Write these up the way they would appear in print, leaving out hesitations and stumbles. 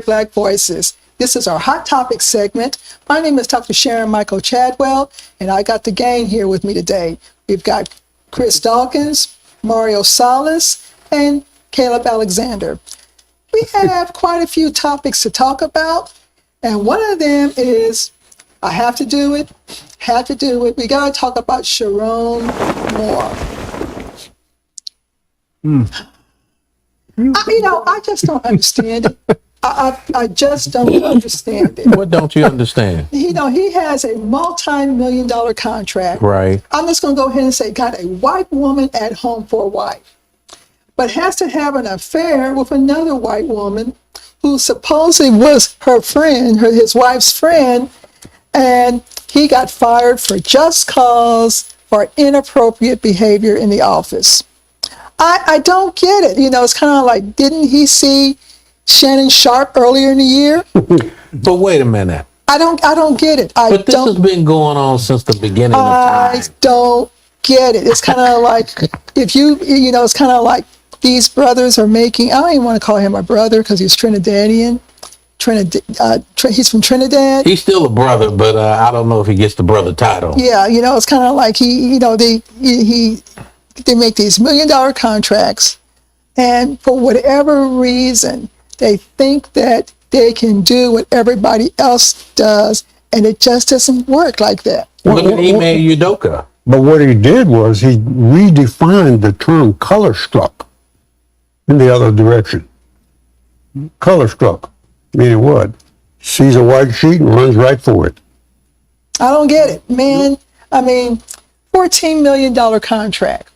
Black Voices. This is our Hot Topic segment. My name is Dr. Sherrone Michael Chadwell, and I got the gang here with me today. We've got Chris Dawkins, Mario Salas, and Caleb Alexander. We have quite a few topics to talk about, and one of them is, I have to do it. We got to talk about Sherrone Moore. I just don't understand it. I just don't understand it. What don't you understand? He has a multi-million-dollar contract. Right. I'm just going to go ahead and say, got a white woman at home for a wife, but has to have an affair with another white woman who supposedly was her friend, his wife's friend, and he got fired for just cause for inappropriate behavior in the office. I don't get it. It's kind of like, didn't he see Shannon Sharpe earlier in the year? But wait a minute. I don't get it. But this has been going on since the beginning of time. I don't get it. It's kind of like, it's kind of like these brothers are making, I don't even want to call him my brother because he's Trinidadian. He's from Trinidad. He's still a brother, but I don't know if he gets the brother title. Yeah, it's kind of like they make these $1 million contracts, and for whatever reason, they think that they can do what everybody else does, and it just doesn't work like that. Look at Ime Udoka. But what he did was he redefined the term color struck in the other direction. Color struck, meaning what? Sees a white sheet and runs right for it. I don't get it, man. I mean, $14 million contract.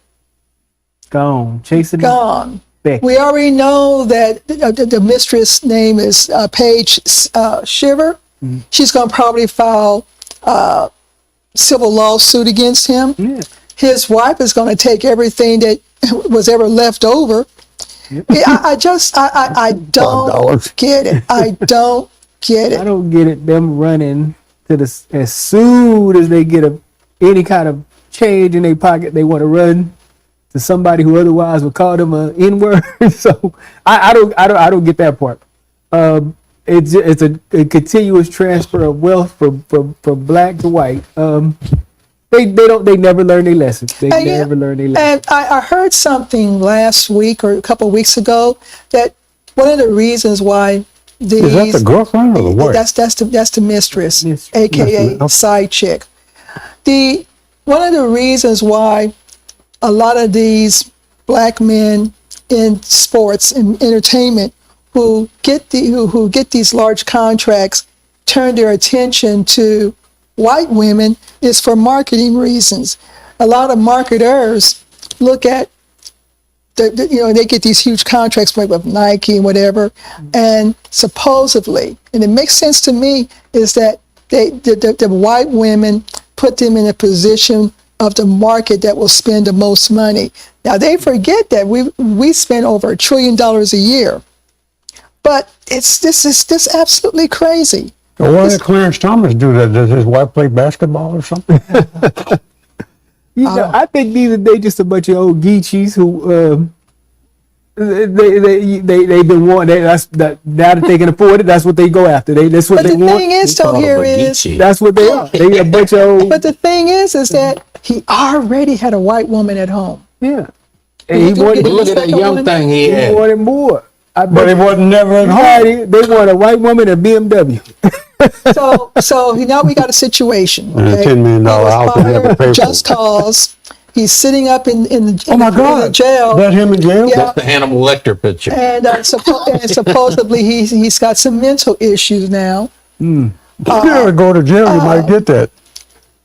Gone. Chasing Gone. Becky. We already know that the mistress name is Paige Shiver. Mm-hmm. She's going to probably file civil lawsuit against him. Yeah. His wife is going to take everything that was ever left over. Yep. I don't get it. I don't get it. I don't get it. Them running to as soon as they get any kind of change in their pocket, they want to run to somebody who otherwise would call them an N-word. So I don't get that part. It's a continuous transfer of wealth from black to white. They never learn their lessons. Never learn their lessons. And I heard something last week or a couple of weeks ago that one of the reasons why these, is that the girlfriend or the wife? That's the mistress, aka side chick. One of the reasons why a lot of these black men in sports and entertainment who get these large contracts turn their attention to white women is for marketing reasons. A lot of marketers look at they get these huge contracts like with Nike and whatever, and supposedly, and it makes sense to me, is that the white women put them in a position of the market that will spend the most money. Now they forget that we spend over $1 trillion a year, but this is absolutely crazy. So why did Clarence Thomas do that? Does his wife play basketball or something? I think they just a bunch of old geechies who they've been wanting. Now that they can afford it, that's what they go after. That's what they want. But the thing is, though, here is that's what they are. They a bunch of old. But the thing is that he already had a white woman at home. Yeah, and he wanted. Look at that young thing he had. He wanted more. But he wasn't never at home. They want a white woman and BMW. So now we got a situation. Okay? And a $10 million house to never pay for. Just cause he's sitting up in the jail. Is that him in jail? Yeah. That's the Hannibal Lecter picture. And supposedly he's got some mental issues now. If you ever go to jail, you might get that.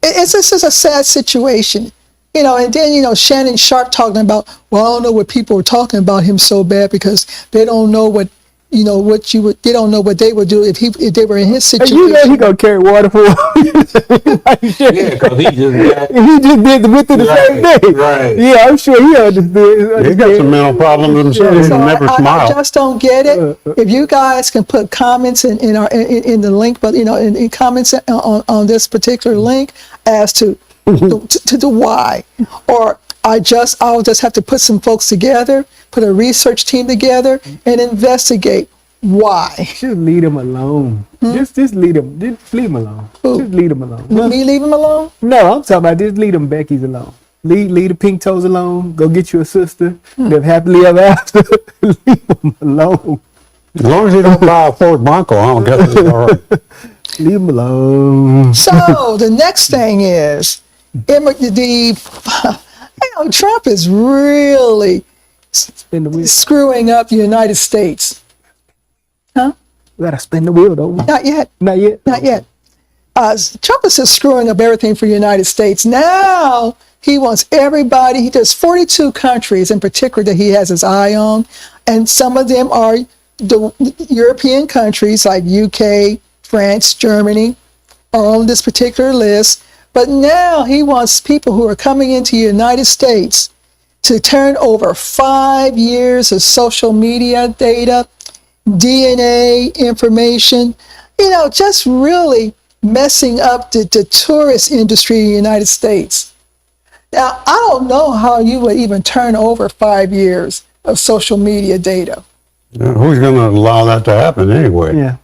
It's just a sad situation. And then, Shannon Sharpe talking about, well, I don't know what people were talking about him so bad because they don't know what, they don't know what they would do if they were in his situation. And he gonna carry water for him. Yeah, because he just did the same thing. Right. Yeah, I'm sure he understood. He got some mental problems himself. So He'll never smile. I just don't get it. If you guys can put comments in the link, but in comments on this particular link as to the why, or I'll just have to put some folks together, put a research team together, and investigate Why? Just leave them alone. Just leave them. Just leave them alone. Who? Just leave them alone. Me leave him alone? No, I'm talking about just leave them Becky's alone. Leave the pink toes alone. Go get you a sister. Live happily ever after. Leave them alone. As long as you don't buy a Ford Bronco, I don't guess it's all right. Leave them alone. So the next thing is, Trump is really Spin the wheel. screwing up the United States. Huh? We gotta spin the wheel, though. Not yet. Not yet. Not yet. Trump is just screwing up everything for the United States. Now he wants everybody. There's 42 countries in particular that he has his eye on, and some of them are the European countries like UK, France, Germany are on this particular list. But now he wants people who are coming into the United States to turn over 5 years of social media data, DNA information, just really messing up the tourist industry in the United States. Now, I don't know how you would even turn over 5 years of social media data. Who's going to allow that to happen anyway? Yeah.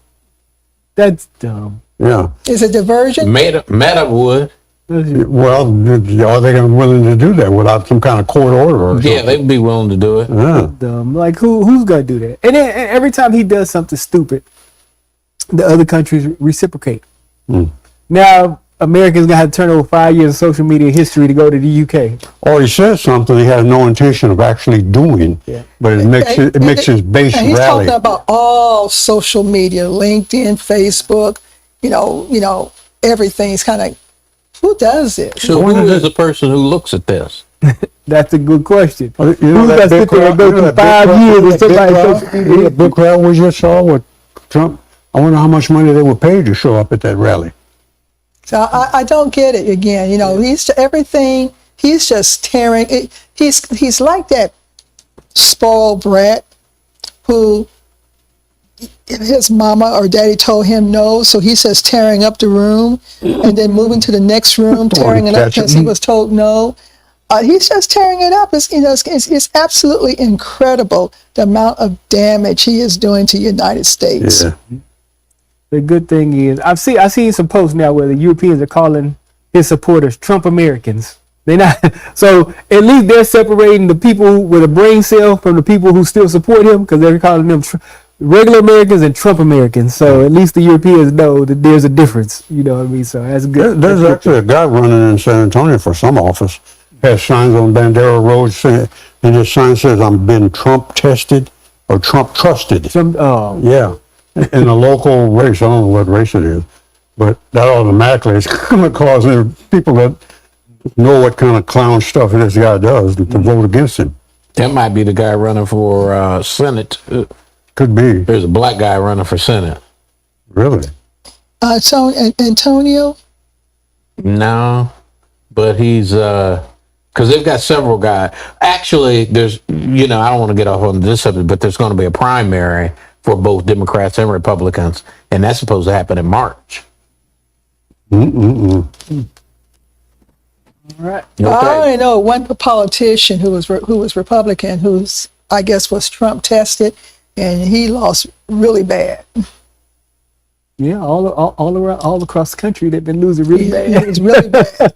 That's dumb. Yeah. Is it diversion? Meta would. Well, are they willing to do that without some kind of court order or something? Yeah, they'd be willing to do it. Yeah. Dumb. Like who's gonna do that? And then every time he does something stupid, the other countries reciprocate. Now Americans gonna have to turn over 5 years of social media history to go to the UK. Or he says something he has no intention of actually doing, Yeah. but it makes his base And he's rally. talking about all social media, LinkedIn, Facebook, everything. He's kind of, who does this? So who is the person who looks at this? That's a good question. You know Who's that gonna big sit there and crowd- go you know through that big 5 crowd- years with that big somebody's crowd- social media? that big crowd we just saw with Trump. I wonder how much money they were paid to show up at that rally. So I don't get it again. He's everything. He's just tearing it. He's like that spoiled brat who his mama or daddy told him no, so he's just tearing up the room and then moving to the next room, tearing it up because he was told no. He's just tearing it up. It's absolutely incredible the amount of damage he is doing to the United States. Yeah. The good thing is, I've seen some posts now where the Europeans are calling his supporters Trump Americans. They're not, so at least they're separating the people with a brain cell from the people who still support him, because they're calling them regular Americans and Trump Americans. So at least the Europeans know that there's a difference. You know what I mean? So that's good. There's actually a guy running in San Antonio for some office. Has signs on Bandera Road saying, and his sign says, "I'm been Trump tested or Trump trusted." Yeah, in a local race. I don't know what race it is, but that automatically is going to cause people that know what kind of clown stuff this guy does to vote against him. That might be the guy running for Senate. Could be. There's a black guy running for Senate. Really? So Antonio? No, but he's because they've got several guys. Actually, there's I don't want to get off on this subject, but there's going to be a primary for both Democrats and Republicans, and that's supposed to happen in March. All right. I only know one politician who was Republican, who's I guess was Trump tested, and he lost really bad. Yeah, all around, all across the country, they've been losing really bad. It's really bad.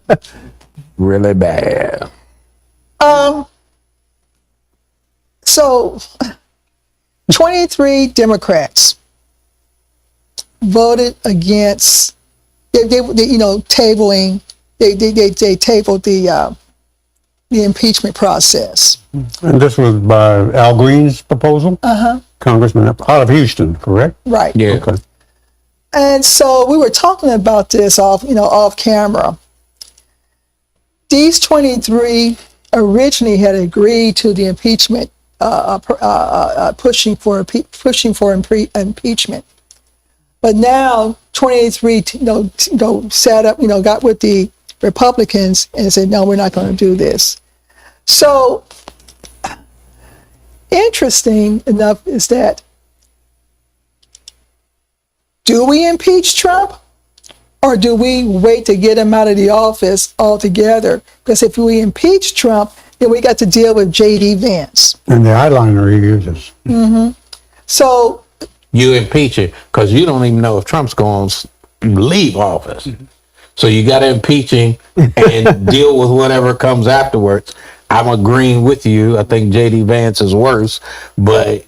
Really bad. So 23 Democrats voted against. They tabling. They tabled the impeachment process. And this was by Al Green's proposal? Congressman out of Houston, correct? Right. Yeah. Okay. And so we were talking about this off camera. These 23 originally had agreed to the impeachment, pushing for impeachment. But now 23, sat up, got with the Republicans and said, no, we're not going to do this. So interesting enough is that, do we impeach Trump or do we wait to get him out of the office altogether? Because if we impeach Trump, then we got to deal with J.D. Vance. And the eyeliner he uses. So You impeach it because you don't even know if Trump's going to leave office. So you got to impeach him and deal with whatever comes afterwards. I'm agreeing with you. I think J.D. Vance is worse, but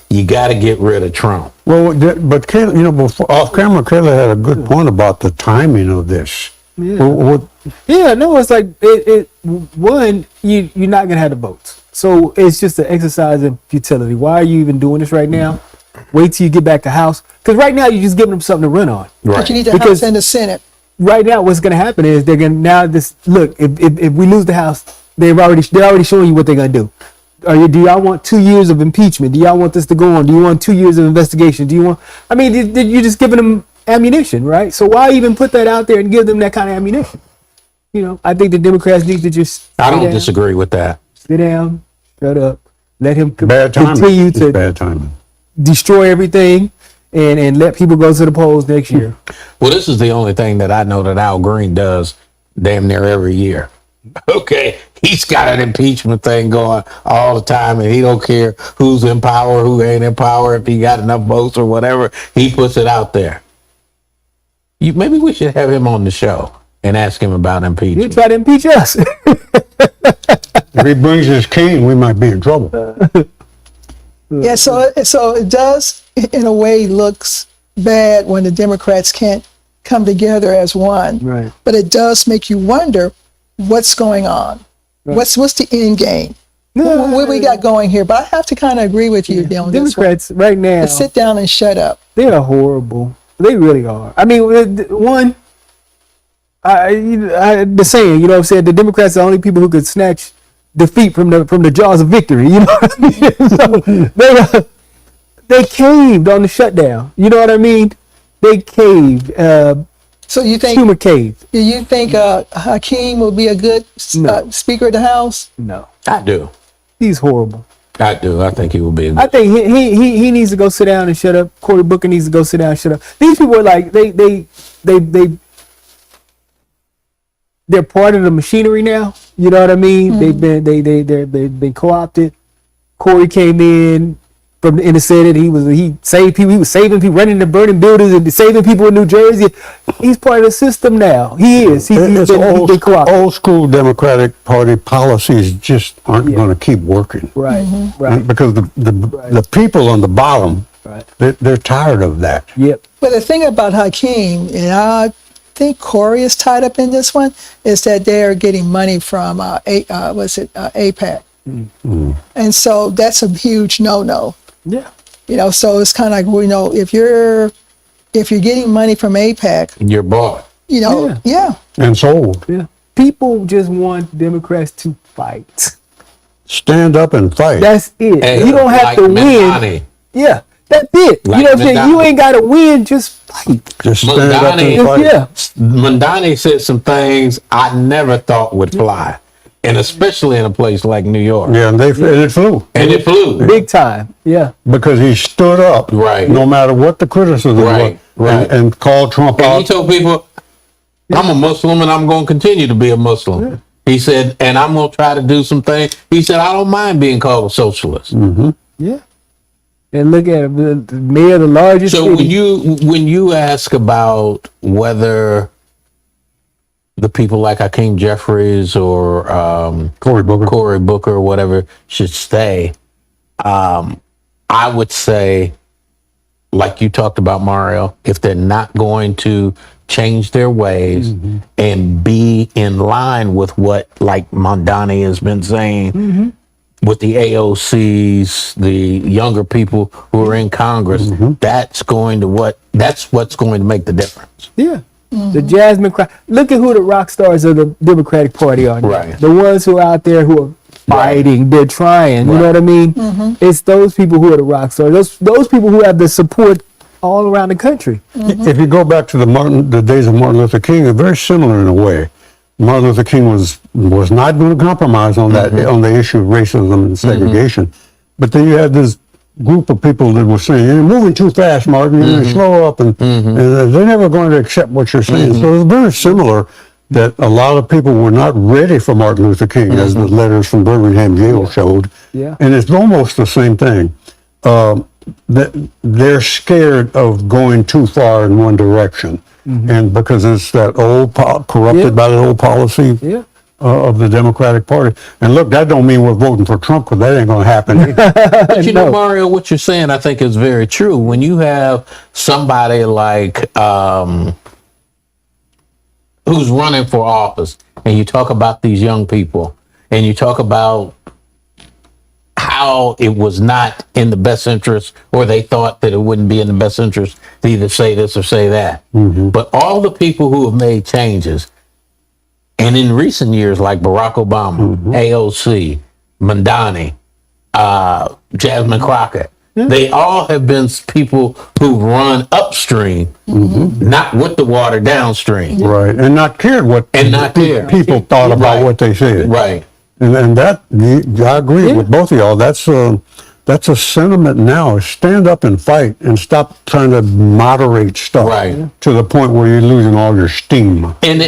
you got to get rid of Trump. Well, but Kayla, before, off camera, Kayla had a good point about the timing of this. Yeah. What, Yeah, no, it's like one, you're not gonna have the votes, so it's just an exercise in futility. Why are you even doing this right now? Wait till you get back to House, because right now you're just giving them something to run on. But you need the Because- House and the Senate. Right now, what's gonna happen is they're gonna now this look. If we lose the House, they're already showing you what they're gonna do. Do y'all want 2 years of impeachment? Do y'all want this to go on? Do you want 2 years of investigation? Do you want? I mean, you're just giving them ammunition, right? So why even put that out there and give them that kind of ammunition? You know, I think the Democrats need to just I don't sit down, disagree with that. sit down, shut up, let him bad timing. continue It's to bad timing. destroy everything, and let people go to the polls next year. Well, this is the only thing that I know that Al Green does damn near every year. Okay, he's got an impeachment thing going all the time, and he don't care who's in power, who ain't in power, if he got enough votes or whatever. He puts it out there. Maybe we should have him on the show and ask him about You impeachment. try to impeach us. If he brings his cane, we might be in trouble. Yeah, so it does, in a way, looks bad when the Democrats can't come together as one. Right. But it does make you wonder what's going on. What's the end game? What we got going here? But I have to kind of agree with you, on this one. Democrats right now, But sit down and shut up. they're horrible. They really are. I mean, one, the saying, you know what I'm saying? The Democrats are the only people who could snatch defeat from the jaws of victory. You know what I mean? So they caved on the shutdown. You know what I mean? They caved. So you think Schumer caved. Hakeem will be a good No. Speaker of the House? No, I do. he's horrible. I do. I think he will be. I think he needs to go sit down and shut up. Cory Booker needs to go sit down and shut up. These people are like they're part of the machinery now. You know what I mean? They've been co-opted. Cory came in from in the Senate. He saved people. He was saving people, running the burning buildings and saving people in New Jersey. He's part of the system now. He is. He's been co-opted. Old school Democratic Party policies just aren't going to keep working. Right. Right. Because the people on the bottom, Right. they're tired of that. Yep. But the thing about Hakeem, and I think Cory is tied up in this one, is that they are getting money from APAC. And so that's a huge no-no. Yeah. You know, so it's kind of like, well, you know, if you're getting money from APAC, You're bought. you know, yeah. And sold. Yeah. People just want Democrats to fight. Stand up and fight. That's it. Hey, You don't have like to win. Mamdani. Yeah, that's it. Like you know what I'm saying? Mamdani. You ain't got to win, just fight. Just stand up and Mamdani- fight. Yeah. Mandani said some things I never thought would fly, and especially in a place like New York. Yeah, and it flew. And it flew. Big time. Yeah. Because he stood up, Right. no matter what the criticism Right, was, right. and called Trump And he out. told people, I'm a Muslim and I'm going to continue to be a Muslim. He said, and I'm going to try to do some things. He said, I don't mind being called a socialist. Yeah. And look at him, the mayor of the largest So city. when you ask about whether the people like Hakeem Jeffries or Cory Booker. Cory Booker or whatever should stay, I would say, like you talked about, Mario, if they're not going to change their ways and be in line with what, like Mamdani has been saying, with the AOCs, the younger people who are in Congress, that's what's going to make the difference. Yeah. The Jasmine Crown. Look at who the rock stars of the Democratic Party are now. Right. The ones who are out there who are fighting, they're trying. You know what I mean? It's those people who are the rock stars. Those people who have the support all around the country. If you go back to the days of Martin Luther King, they're very similar in a way. Martin Luther King was not going to compromise on that on the issue of racism and segregation. But then you had this group of people that were saying, "You're moving too fast, Martin. You're going to slow up," and they're never going to accept what you're saying. So it's very similar that a lot of people were not ready for Martin Luther King, as the letters from Birmingham jail showed. Yeah. And it's almost the same thing. that they're scared of going too far in one direction, and because it's that old corrupted by the old policy Yeah. of the Democratic Party. And look, that don't mean we're voting for Trump, because that ain't going to happen. But you know, No. Mario, what you're saying, I think is very true. When you have somebody like who's running for office, and you talk about these young people, and you talk about how it was not in the best interest, or they thought that it wouldn't be in the best interest to either say this or say that. But all the people who have made changes, and in recent years, like Barack Obama, AOC, Mandani, Jasmine Crockett, they all have been people who run upstream, not with the water downstream. Right, and not cared what people thought about Right. what they said. Right. And that, I agree with both of y'all. That's a sentiment now. Stand up and fight, and stop trying to moderate stuff Right. to the point where you're losing all your steam. And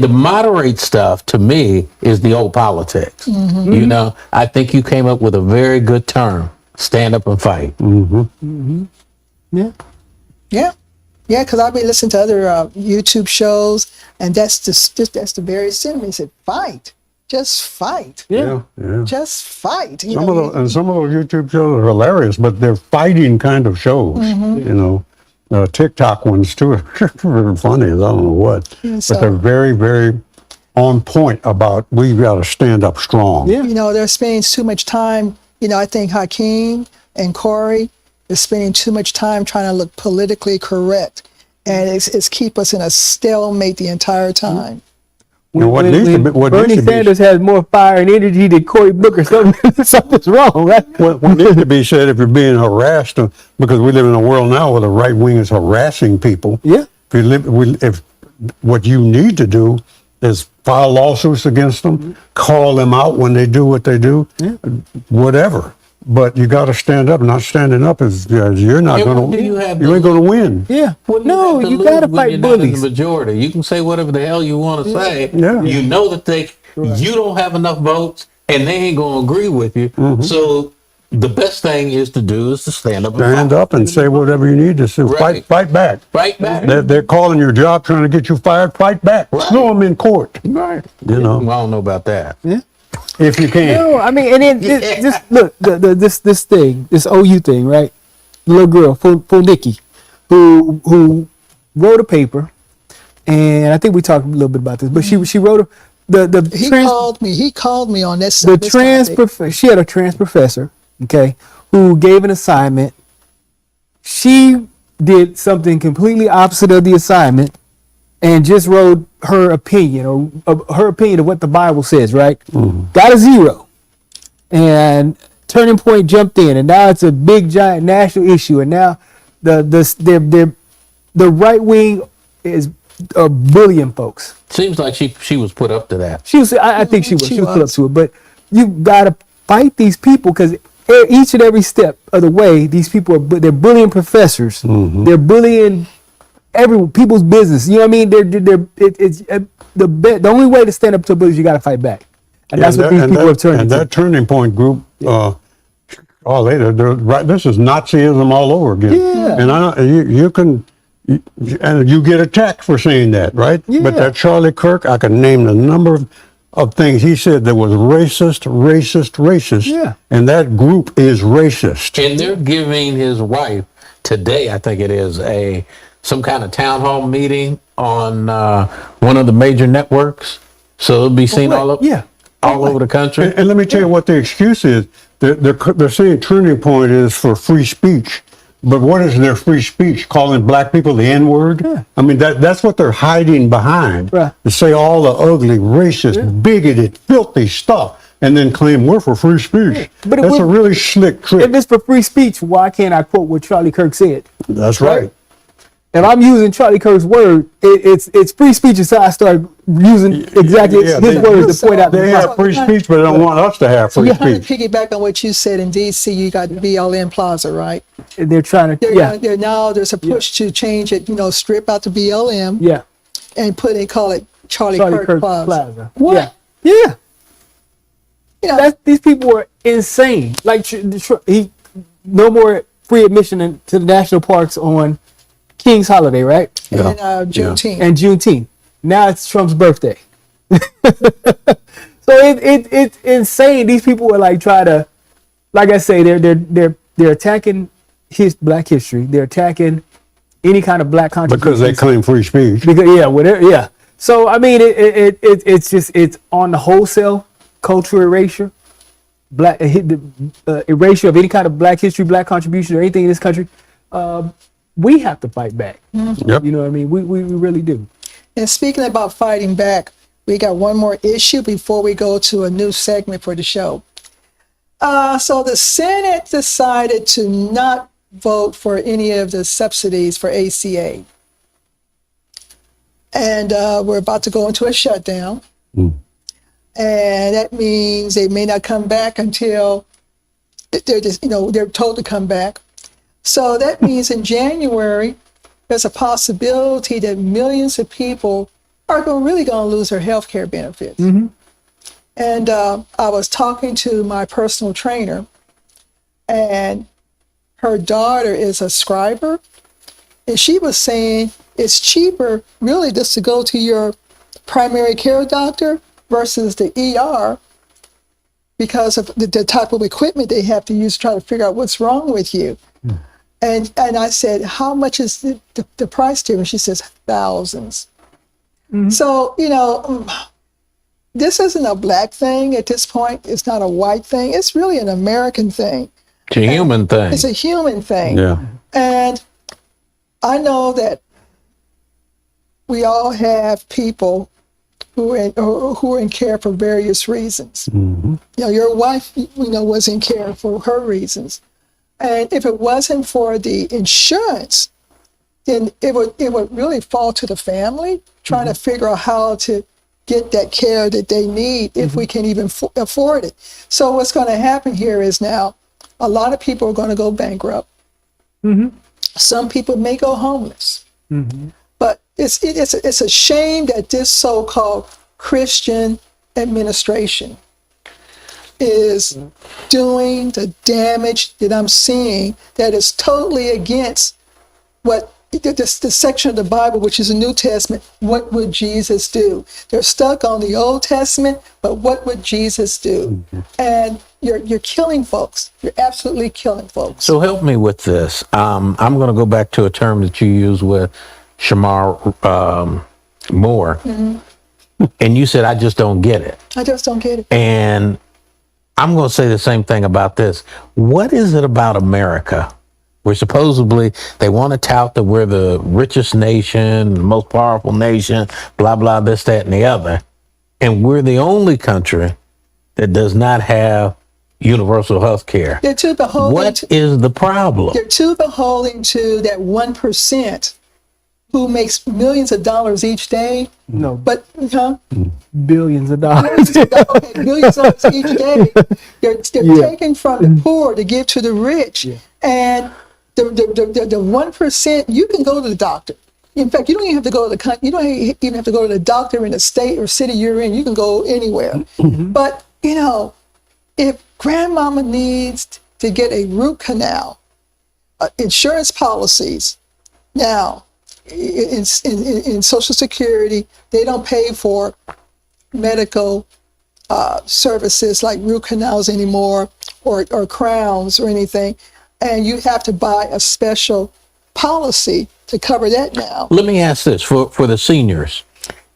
the moderate stuff, to me, is the old politics. You know, I think you came up with a very good term: stand up and fight. Yeah. Yeah, yeah. Because I've been listening to other YouTube shows, and that's that's the very sentiment. They said, "Fight, just fight, Yeah. just fight." You Some know, of some of those YouTube shows are hilarious, but they're fighting kind of shows. You know, TikTok ones too are funny as I don't know what, Yeah, but so- they're very, very on point about we've got to stand up strong. Yeah. you know, they're spending too much time. You know, I think Hakeem and Corey is spending too much time trying to look politically correct, and it's keep us in a stalemate the entire time. And what needs to be- what needs Bernie to be- Sanders has more fire and energy than Cory Booker, something's wrong, right? What needs to be said, if you're being harassed, because we live in a world now where the right wing is harassing people. Yeah. If what you need to do is file lawsuits against them, call them out when they do what they do, whatever. But you got to stand up. Not standing up is you're not And going what do to. you have You to ain't going to win. Yeah. What No, have to you lose gotta when fight you're not in bullies. the majority. You can say whatever the hell you want to say. Yeah. You know that you don't have enough votes, and they ain't gonna agree with you. So the best thing is to stand up. Stand and fight. up and say whatever you need to say. Right. Fight back. Fight back. They're calling your job, trying to get you fired. Fight back. Right. Sue them in court. Right. You know. I don't know about that. Yeah. If you can. No, I mean, and then this look, this thing, this OU thing, right? The little girl, Nikki, who wrote a paper, and I think we talked a little bit about this, but she wrote He called me on this. the this trans topic. she had a trans professor, okay, who gave an assignment. She did something completely opposite of the assignment, and just wrote her opinion of what the Bible says, right? Got a 0. And Turning Point jumped in, and now it's a big giant national issue. And now the right wing is bullying folks. Seems like she was put up to that. She was, I think she was She put up was. to it. But you gotta fight these people, because each and every step of the way, these people they're bullying professors. They're bullying people's business. You know what I mean? The only way to stand up to bullies, you got to fight back, and that's what these people have turned And into. that Turning Point group, they're right. This is Nazism all over again. Yeah. And and you get attacked for saying that, right? Yeah. But that Charlie Kirk, I can name the number of things he said that was racist. Yeah. And that group is racist. And they're giving his wife today, I think it is, some kind of town hall meeting on one of the major networks. So it'll be seen all over the country. And let me tell you what the excuse is. They're saying Turning Point is for free speech. But what is their free speech? Calling black people the N-word? Yeah. I mean, that's what they're hiding behind. Right. To say all the ugly, racist, bigoted, filthy stuff, and then claim we're for free speech. But That's a really slick trick. If it's for free speech, why can't I quote what Charlie Kirk said? That's right. If I'm using Charlie Kirk's word, it's free speech until I start using exactly Yeah, his words to point out the They problem. have free speech, but they don't want us to have free To kind of speech. piggyback on what you said, in DC, you got BLM Plaza, right? They're trying to, There's a push to change it, strip out the BLM yeah. and call it Charlie Charlie Kirk Plaza. What? Yeah. You know, These people were insane. Like no more free admission to the national parks on King's holiday, right? And Juneteenth. And Juneteenth. Now it's Trump's birthday. So it's insane. These people are like try to, like I say, they're attacking Black history. They're attacking any kind of Black contribution Because they claim free speech. Because whatever, yeah. So I mean, it's on the wholesale cultural erasure, erasure of any kind of Black history, Black contribution, or anything in this country. We have to fight back. Yep. You know what I mean? We really do. And speaking about fighting back, we got one more issue before we go to a new segment for the show. So the Senate decided to not vote for any of the subsidies for ACA. And we're about to go into a shutdown. And that means they may not come back until they're told to come back. So that means in January, there's a possibility that millions of people are really going to lose their health care benefits. And I was talking to my personal trainer, and her daughter is a scriber, and she was saying it's cheaper really just to go to your primary care doctor versus the ER because of the type of equipment they have to use to try to figure out what's wrong with you. And I said, how much is the price difference? She says, thousands. So, this isn't a Black thing at this point. It's not a white thing. It's really an American thing. It's a human thing. It's a human thing. Yeah. And I know that we all have people who are in care for various reasons. Your wife, was in care for her reasons. And if it wasn't for the insurance, then it would really fall to the family trying to figure out how to get that care that they need if we can even afford it. So what's going to happen here is now a lot of people are going to go bankrupt. Some people may go homeless. But it's a shame that this so-called Christian administration is doing the damage that I'm seeing that is totally against what the section of the Bible, which is the New Testament. What would Jesus do? They're stuck on the Old Testament, but what would Jesus do? And you're killing folks. You're absolutely killing folks. So help me with this. I'm going to go back to a term that you use with Shamar Moore. And you said, I just don't get it. I just don't get it. And I'm going to say the same thing about this. What is it about America? Where supposedly they want to tout that we're the richest nation, the most powerful nation, blah, blah, this, that, and the other. And we're the only country that does not have universal health care. They're too beholden. What is the problem? They're too beholden to that 1% who makes millions of dollars each day. No, But, billions of dollars. Okay, millions of dollars each day. They're taking from the poor to give to the rich. And the 1%, you can go to the doctor. In fact, you don't even have to go to you don't even have to go to the doctor in the state or city you're in. You can go anywhere. But, if grandmama needs to get a root canal, insurance policies, now, in Social Security, they don't pay for medical services like root canals anymore or crowns or anything. And you have to buy a special policy to cover that now. Let me ask this for the seniors.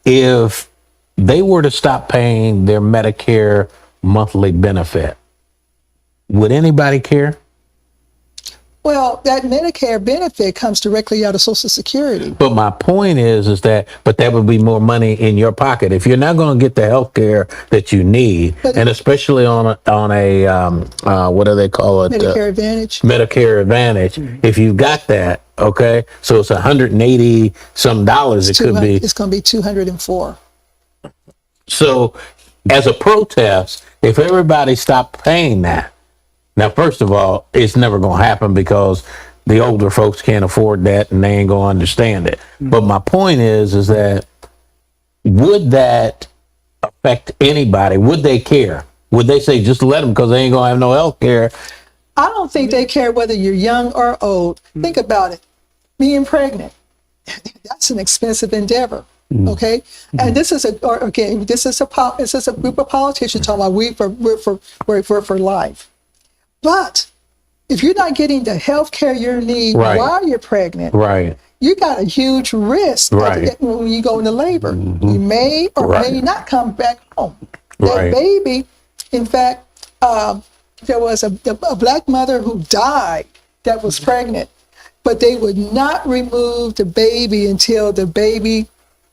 If they were to stop paying their Medicare monthly benefit, would anybody care? Well, that Medicare benefit comes directly out of Social Security. But my point is that would be more money in your pocket if you're not going to get the health care that you need, and especially on a what do they call it? Medicare Advantage. Medicare Advantage. If you got that, okay, so it's $180 some dollars. It could be. It's going to be 204. So, as a protest, if everybody stopped paying that. Now, first of all, it's never going to happen because the older folks can't afford that and they ain't going to understand it. But my point is that would that affect anybody? Would they care? Would they say just let them because they ain't going to have no health care? I don't think they care whether you're young or old. Think about it. Being pregnant, that's an expensive endeavor. Okay, and this is a group of politicians talking about we're for life. But if you're not getting the health care you need Right. while you're pregnant, Right. you got a huge risk Right. when you go into labor. You may or Right. may not come back home. That Right. baby, in fact, there was a black mother who died that was pregnant, but they would not remove the baby until the baby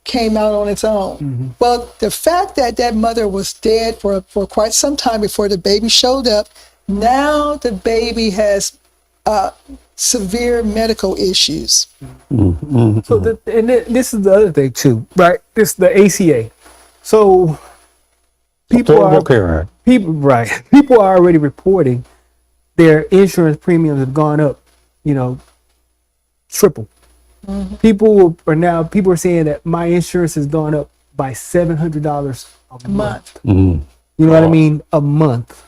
came out on its own. Well, the fact that that mother was dead for quite some time before the baby showed up, now the baby has severe medical issues. So this is the other thing too, right? This is the ACA. So people Affordable Care Act. people are already reporting their insurance premiums have gone up, triple. People are saying that my insurance has gone up by $700 a month. You know what I mean? A month.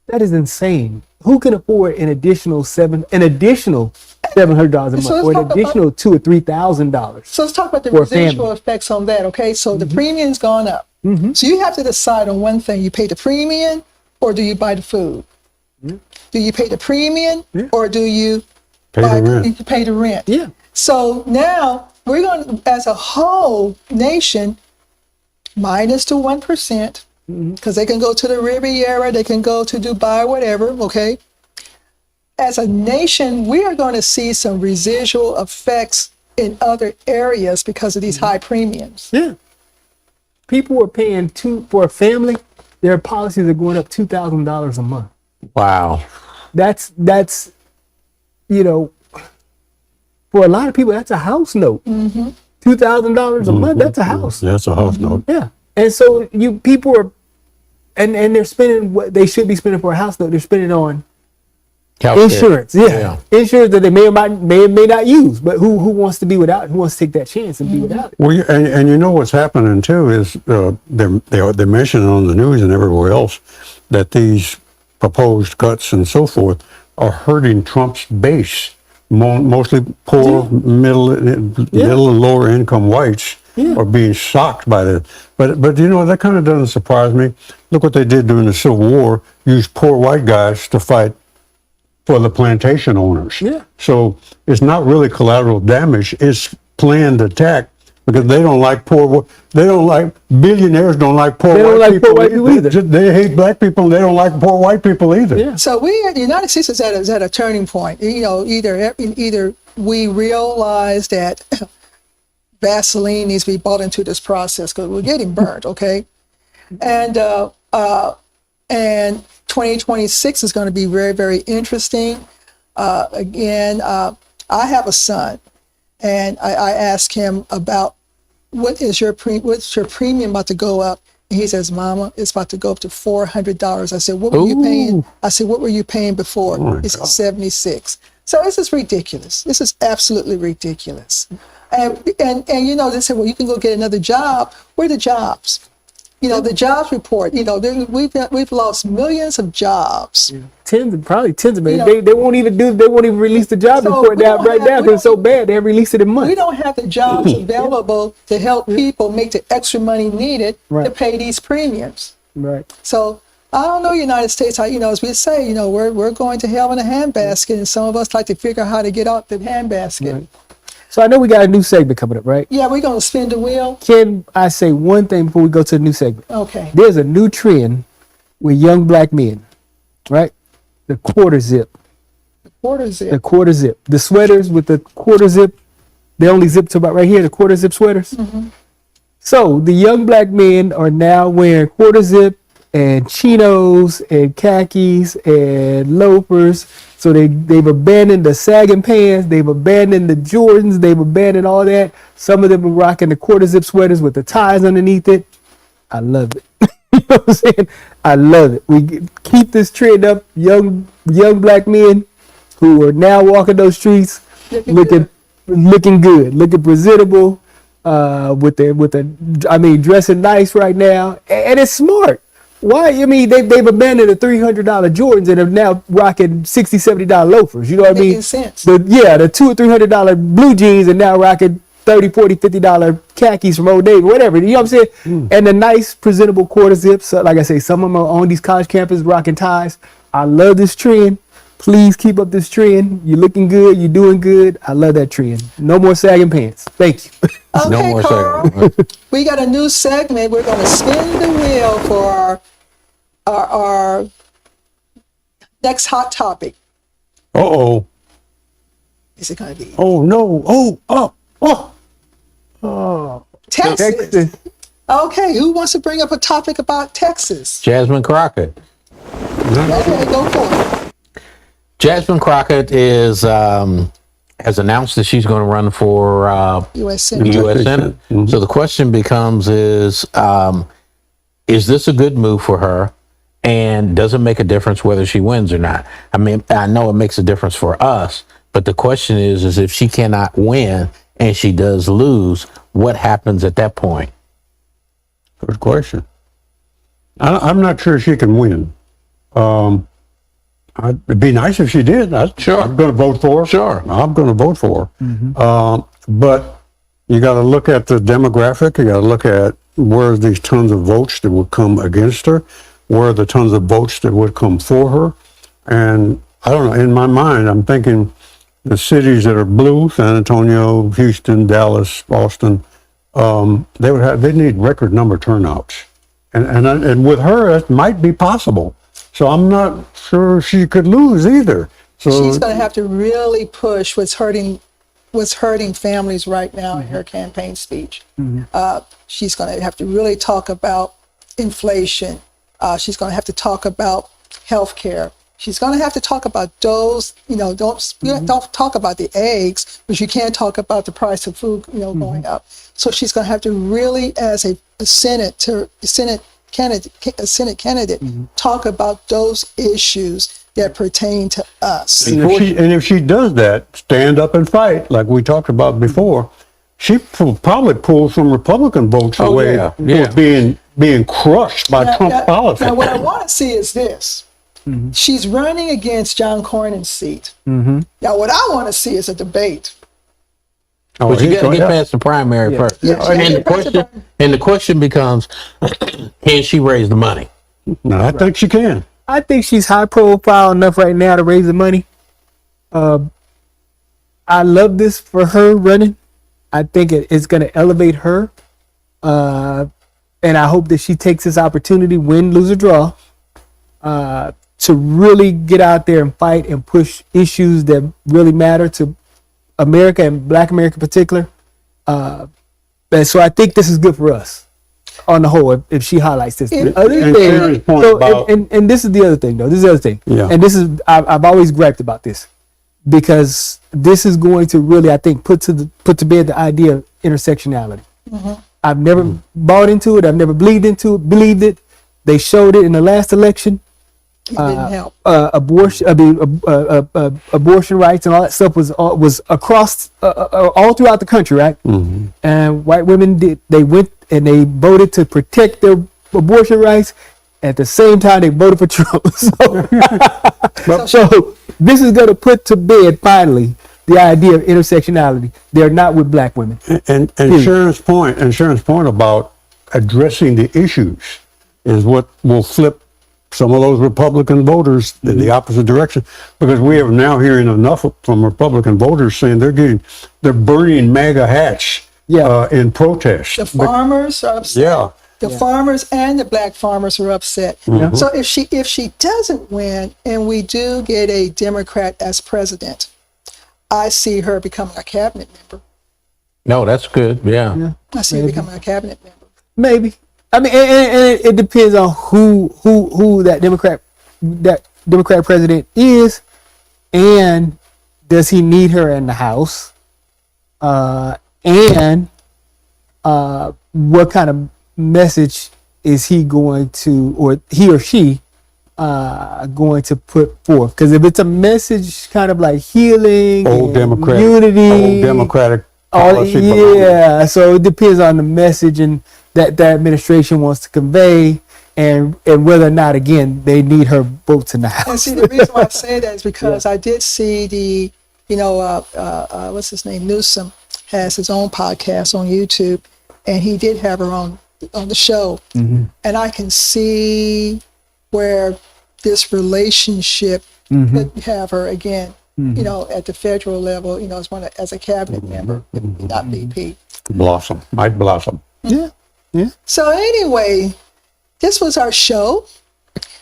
That is insane. Who can afford an additional $700 a month, So let's or an talk about- additional $2,000 or $3,000? So let's talk about the For a residual family. effects on that, okay? So the premium's gone up. So you have to decide on one thing. You pay the premium or do you buy the food? Do you pay the premium or do you Pay the rent. you pay the rent? Yeah. So now we're going to, as a whole nation, minus the 1%, because they can go to the Riviera, they can go to Dubai, whatever, okay? As a nation, we are going to see some residual effects in other areas because of these high premiums. Yeah. People are paying for a family, their policies are going up $2,000 a month. Wow. That's for a lot of people, that's a house note. $2,000 a month, that's a house. That's a house note. Yeah. And so people are, and they're spending what they should be spending for a house note. They're spending on Healthcare. insurance. Yeah. Insurance that they may not use, but who wants to be without it? Who wants to take that chance and be without it? Well, and you know what's happening too is they're mentioning on the news and everywhere else that these proposed cuts and so forth are hurting Trump's base, mostly poor, middle and lower income whites are being shocked by this. But that kind of doesn't surprise me. Look what they did during the Civil War: use poor white guys to fight for the plantation owners. Yeah. So it's not really collateral damage; it's planned attack because they don't like billionaires don't like poor They don't white like people poor white people either. They hate black people and they don't like poor white people either. Yeah. So the United States is at a turning point. Either we realize that Vaseline needs to be bought into this process because we're getting burnt, okay? And 2026 is going to be very, very interesting. Again, I have a son, and I asked him about what's your premium about to go up? And he says, "Mama, it's about to go up to $400." I said, "What were you paying?" I said, "What were you paying before?" He said, $76. So this is ridiculous. This is absolutely ridiculous. And they said, "Well, you can go get another job." Where are the jobs? The jobs report. We've lost millions of jobs. Tens of millions. They won't even release the job report right now because it's so bad. They release it in months. We don't have the jobs available to help people make the extra money needed to pay these premiums. Right. So I don't know, United States. As we say, we're going to hell in a handbasket, and some of us like to figure out how to get out the handbasket. Right. So I know we got a new segment coming up, right? Yeah, we're going to spin the wheel. Can I say one thing before we go to the new segment? Okay. There's a new trend with young black men, right? The quarter zip. Quarter zip. The quarter zip. The sweaters with the quarter zip, they only zip to about right here, the quarter zip sweaters. So the young black men are now wearing quarter zip and chinos and khakis and loafers. So they've abandoned the sagging pants, they've abandoned the Jordans, they've abandoned all that. Some of them are rocking the quarter zip sweaters with the ties underneath it. I love it. You know what I'm saying? I love it. We keep this trend up. Young black men who are now walking those streets looking good, looking presentable, dressing nice right now, and it's smart. Why? I mean, they've abandoned the $300 Jordans and are now rocking $60, $70 loafers. You know what I mean? Making sense. The $200 or $300 blue jeans and now rocking $30, $40, $50 khakis from Old Navy, whatever. You know what I'm saying? And the nice, presentable quarter zips. Like I say, some of them are on these college campuses rocking ties. I love this trend. Please keep up this trend. You're looking good. You're doing good. I love that trend. No more sagging pants. Thank you. Okay, No more Carl, segment. we got a new segment. We're going to spin the wheel for our next hot topic. Uh-oh. Is it going to be Oh, no. Texas? Texas. Okay, who wants to bring up a topic about Texas? Jasmine Crockett. Okay, go for it. Jasmine Crockett has announced that she's going to run for U.S. Senate. U.S. Senate. So the question becomes: is this a good move for her? And does it make a difference whether she wins or not? I mean, I know it makes a difference for us, but the question is if she cannot win and she does lose, what happens at that point? Good question. I'm not sure she can win. It'd be nice if she did. Sure. I'm going to vote for her. Sure. I'm going to vote for her. But you got to look at the demographic. You got to look at where are these tons of votes that would come against her, where are the tons of votes that would come for her. And I don't know, in my mind, I'm thinking the cities that are blue, San Antonio, Houston, Dallas, Austin, they need record number turnouts. And with her, it might be possible. So I'm not sure she could lose either. So She's going to have to really push what's hurting families right now in her campaign speech. She's going to have to really talk about inflation. She's going to have to talk about health care. She's going to have to talk about those, don't talk about the eggs, but you can't talk about the price of food, going up. So she's going to have to really, as a Senate candidate, talk about those issues that pertain to us. And if she does that, stand up and fight, like we talked about before, she probably pulls some Republican votes away for being crushed by Trump politics. Now, what I want to see is this. She's running against John Cornyn's seat. Now, what I want to see is a debate. But you got to get past the primary first. And the question becomes, can she raise the money? No, I think she can. I think she's high profile enough right now to raise the money. I love this for her running. I think it's going to elevate her. And I hope that she takes this opportunity, win, lose, or draw, to really get out there and fight and push issues that really matter to America and Black America in particular. And so I think this is good for us on the whole if she highlights this. The other thing, and this is the other thing though. This is the other thing. Yeah. And this is I've always griped about this because this is going to really, I think, put to bed the idea of intersectionality. I've never bought into it. I've never believed it. They showed it in the last election. It didn't help. Abortion rights and all that stuff was across all throughout the country, right? And white women went and they voted to protect their abortion rights. At the same time, they voted for Trump. So this is going to put to bed finally the idea of intersectionality. They're not with Black women. And Sharon's point about addressing the issues is what will flip some of those Republican voters in the opposite direction, because we are now hearing enough from Republican voters saying they're burning MAGA hats in protest. The farmers are upset. Yeah. The farmers and the Black farmers are upset. So if she doesn't win and we do get a Democrat as president, I see her becoming a cabinet member. No, that's good. Yeah. I see her becoming a cabinet member. Maybe. I mean, and it depends on who that Democrat president is, and does he need her in the House, and what kind of message is he going to, or he or she, going to put forth? Because if it's a message kind of like healing, Old unity, old Democratic policy. So it depends on the message and that administration wants to convey, and whether or not, again, they need her votes in the And House. see, the reason why I say that is because I did see the, what's his name, Newsom has his own podcast on YouTube, and he did have her on the show, and I can see where this relationship could have her again, at the federal level, as a cabinet member, not VP. Blossom. Might blossom. Yeah. So anyway, this was our show.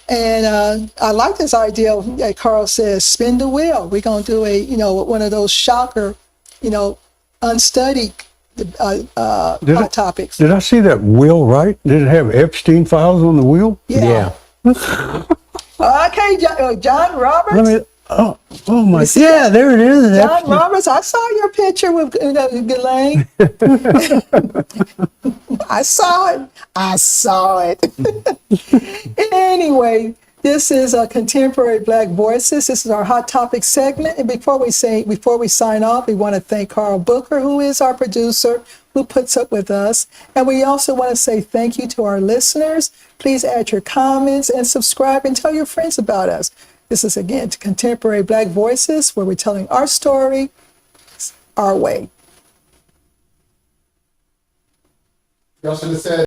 And I like this idea, like Carl says, spin the wheel. We're going to do one of those shocker, unstudied hot topics. Did I see that wheel right? Did it have Epstein files on the wheel? Yeah. Okay, John Roberts. Oh my! see Yeah, there it is. John Epstein. Roberts, I saw your picture with Ghislaine. I saw it. Anyway, this is Contemporary Black Voices. This is our Hot Topic segment. And before we sign off, we want to thank Carl Booker, who is our producer, who puts up with us. And we also want to say thank you to our listeners. Please add your comments and subscribe and tell your friends about us. This is, again, Contemporary Black Voices, where we're telling our story our way. Y'all should have said